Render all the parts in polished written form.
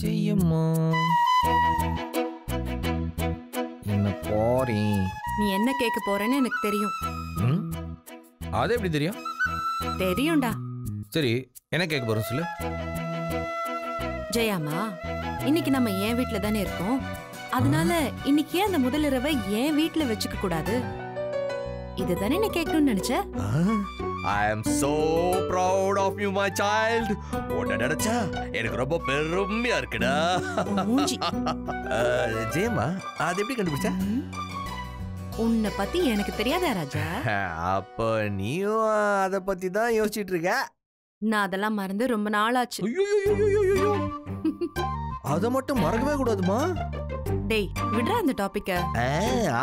ஜெயம்மா என்ன போறேன். நீ என்ன கேட்க போறேன்னு எனக்கு தெரியும். அது எப்படி தெரியும்? தெரியும்டா. சரி, என்ன கேட்க போறோம் சொல்லு. ஜெயாமா, இன்னைக்கு நம்ம என் வீட்ல தானே இருக்கோம். அதனால இன்னைக்கு அந்த முதலிரவை என் வீட்ல வச்சுக்க கூடாது. இதுதானே நீ கேட்கணும்னு நினைச்ச? I am so proud of you, my child. ஓட நடச்சா எனக்கு ரொம்ப பெருமையா இருக்குடா. ஜெயம்மா, அது எப்படி கண்டுபிடிச்ச? உன்னை பத்தி எனக்கு தெரியாதா ராஜா? அப்ப நீயும் அத பத்தி தான் யோசிச்சுட்டு இருக்க. நான் அதெல்லாம் மறந்து ரொம்ப நாள் ஆச்சு. அத மட்டும் மறக்கவே கூடாதுமா. டேய், விடுறா அந்த டாபிக்க.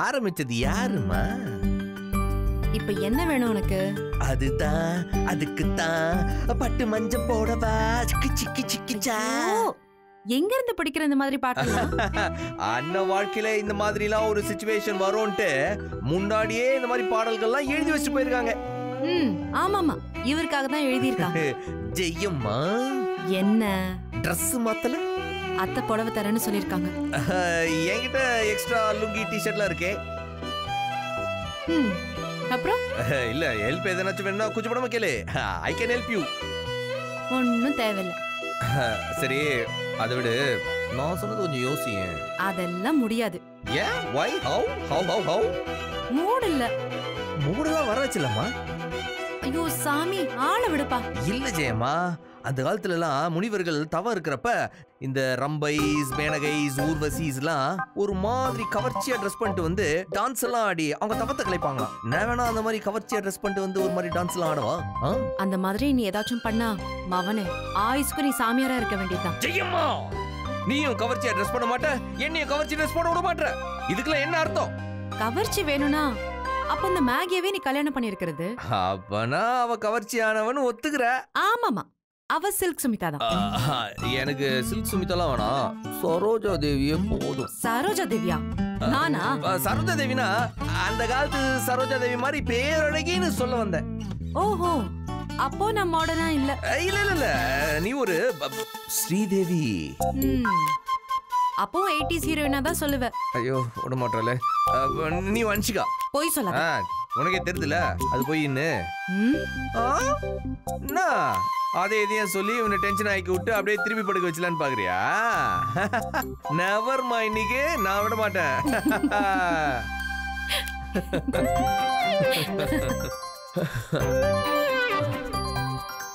ஆரம்பிச்சது யாருமா? இப்ப என்ன வேணும் உனக்கு? அதுதான், அதுக்கு தான் பட்டு மஞ்ச போடவா சிக்கி சிக்கி சிக்கிச்சா. எங்க இருந்து படிக்கிற இந்த மாதிரி பாட்டெல்லாம்? அண்ணன் வாழ்க்கையில இந்த மாதிரி எல்லாம் ஒரு சிச்சுவேஷன் வரும்ட்டு முன்னாடியே இந்த மாதிரி பாடல்கள்லாம் எழுதி வச்சுட்டு போயிருக்காங்க. ஆமாமா, இவருக்காக தான் எழுதியிருக்காங்க. ஜெயம்மா, என்ன Dress மாத்தல? அத்தை புடவை தரேன்னு சொல்லிருக்காங்க. என்கிட்ட எக்ஸ்ட்ரா லுங்கி டி-ஷர்ட்லாம் இருக்கே. அப்புறம் இல்ல, ஹெல்ப் எதனாச்சும் வேணும்னா கூச்சப்படாம கேளு. I can help you. ஒன்னும் தேவையில்லை. சரி, அதை விடு, நான் சொன்னது கொஞ்சம் யோசியேன். அதெல்லாம் முடியாது. ஏன்? why? how? மூட் இல்ல. மூடெல்லாம் வர வச்சலாமா? ஐயோ சாமி, ஆள விடுப்பா. இல்ல ஜெயம்மா, அந்த காலத்துல எல்லாம் முனிவர்கள் தவம் இருக்கிறப்ப இந்த ரம்பைஸ், மேனகைஸ், ஊர்வசிஸ்லாம் ஒரு மாதிரி கவர்ச்சியா ட்ரெஸ் பண்ணிட்டு வந்து டான்ஸ் எல்லாம் ஆடி அவங்க தவத்தை கலைப்பாங்களாம். நான் வேணா அந்த மாதிரி கவர்ச்சியா ட்ரெஸ் பண்ணிட்டு வந்து ஒரு மாதிரி டான்ஸ் எல்லாம் ஆடவா? அந்த மாதிரி நீ ஏதாச்சும் பண்ணா மவனே ஆயுஸ்க்கு நீ சாமியாரா இருக்க வேண்டியதுதான். ஜெயம்மா, நீயும் கவர்ச்சியா ட்ரெஸ் பண்ண மாட்ட, என்னையும் கவர்ச்சி ட்ரெஸ் பண்ண விட மாட்ட. இதுக்கெல்லாம் என்ன அர்த்தம்? கவர்ச்சி வேணும்னா அப்ப அந்த மேகியவே நீ கல்யாணம் பண்ணிருக்கிறது. அப்பனா அவ கவர்ச்சியானவன்னு ஒத்துக்கிற? ஆமாமா, அவ சில்க் சுமிதா தான். எனக்கு சில்க் சுமிதாலாம் வேணாம், சரோஜா தேவியே போதும். சரோஜா தேவியா? நானா? சரோஜா தேவினா அந்த காலத்து சரோஜா தேவி மாதிரி பேரழகின்னு சொல்ல வந்தேன். ஓஹோ, அப்போ நான் மாடர்னா இல்ல. இல்ல, நீ ஒரு ஸ்ரீதேவி. அப்போ 80s ஹீரோயினா தான் சொல்லுவ. ஐயோ, விட மாட்டறல. நீ வன்ஷிகா. போய் சொல்லாத. உனக்கே தெரியுதுல அது போயின்னு. என்ன அதே இதையும் சொல்லி உன்னை டென்ஷன் ஆக்கி விட்டு அப்படியே திருப்பி படுக்க வச்சலான்னு பாக்குறியா? நெவர் மைண்ட், இன்னைக்கு நான் விட மாட்டேன்.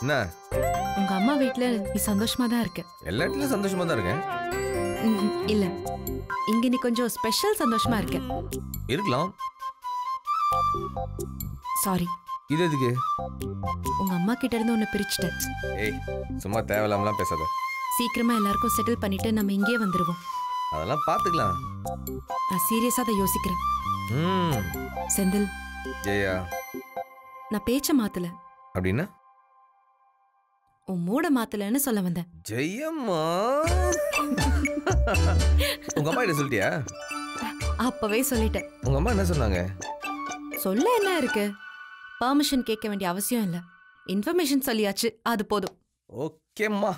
என்ன? உங்க அம்மா வீட்ல நீ சந்தோஷமா தான் இருக்க? எல்லா இடத்துலயும் சந்தோஷமா தான் இருக்கேன். இல்ல, இங்க நீ கொஞ்சம் ஸ்பெஷல் சந்தோஷமா இருக்க. இருக்கலாம். சாரி. இது எதுக்கு? உங்க அம்மா கிட்ட இருந்து உன்னை பிரிச்சுட்டேன். ஏய், சும்மா தேவையில்லாமலாம் பேசாத. சீக்கிரமா எல்லாருக்கும் செட்டில் பண்ணிட்டு நம்ம இங்கே வந்துருவோம். அதெல்லாம் பாத்துக்கலாம். நான் சீரியஸா அதை யோசிக்கிறேன். செந்தில். ஜெயா, நான் பேச்ச மாத்தல. அப்படின்னா? உன் மூட மாத்தலன்னு சொல்ல வந்தேன். ஜெயம்மா, உங்க அம்மா என்ன சொல்லிட்டியா? அப்பவே சொல்லிட்டேன். உங்க அம்மா என்ன சொன்னாங்க? சொல்ல என்ன இருக்கு? பர்மிஷன் கேட்க வேண்டிய அவசியம் இல்ல. இன்ஃபர்மேஷன் சொல்லியாச்சு, அது போதும். ஓகேம்மா.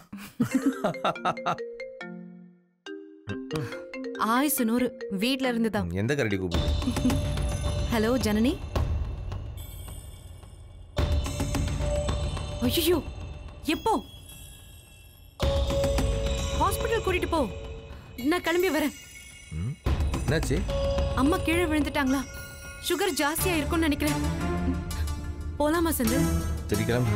ஆயுசு 100 வீட்ல இருந்து தான். எந்த கரடி கூப்பிடு? ஹலோ ஜனனி. ஐயோ, எப்போ? ஹாஸ்பிட்டல் கூட்டிட்டு போ, நான் கிளம்பி வரேன். என்னாச்சு? அம்மா கீழே விழுந்துட்டாங்களா? சுகர் ஜாஸ்தியா இருக்கும்னு நினைக்கிறேன். போலாமா செந்தில்? சரி, கிளம்பு.